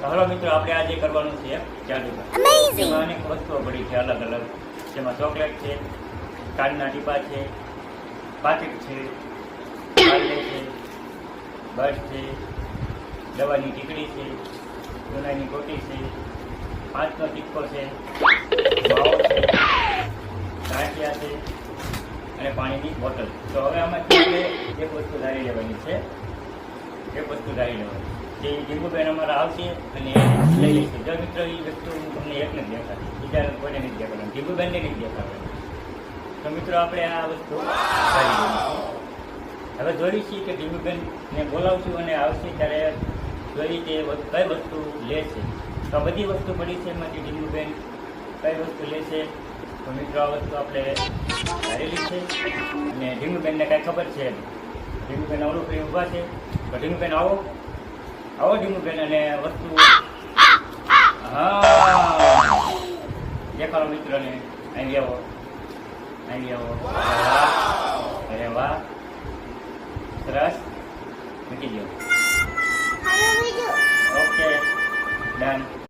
હાલો મિત્રો, આપણે આજે કરવાનું છે જાદુગર. એમાં અનેક વસ્તુઓ પડી છે અલગ અલગ. જેમાં ચોકલેટ છે, કાળના ટીપા છે, પાકીટ છે, પાર્લે છે, બસ છે, દવાની ટીકડી છે, સોનાની કોટી છે, 5નો સિક્કો છે, માવો છે, ગાંઠિયા છે અને પાણીની બોટલ. તો હવે આમાંથી આપણે એક વસ્તુ ધારી લેવાની છે. એક વસ્તુ ધારી લેવાની જે ડીંગુબેન અમારા આવશે અને લઈ લઈશે. જો મિત્રો, એ વસ્તુ હું તમને એક નથી દેખાડી, બીજા કોઈને નથી દેખાડવાની, ડીંગુબેનને નથી દેખાડવાની. તો મિત્રો, આપણે આ વસ્તુ ધારી લઈશું. હવે જોઈએ છીએ કે ડીંગુબેનને બોલાવશું અને આવશે ત્યારે જોઈએ તે કઈ વસ્તુ લેશે. તો આ બધી વસ્તુ પડી છે, એમાંથી ડીંગુબેન કઈ વસ્તુ લેશે. તો મિત્રો, આ વસ્તુ આપણે ધારેલી છે અને ડીંગુબેનને કાંઈ ખબર છે. ડીંગુબેન અવળું કરી ઊભા છે. તો ડીંગુબેન આવો ડીંગુબેન, અને વસ્તુ હા દેખાડો મિત્રોને. અહીં આવો. અરે વાહ, સરસ. મૂકી દો. Okay, done.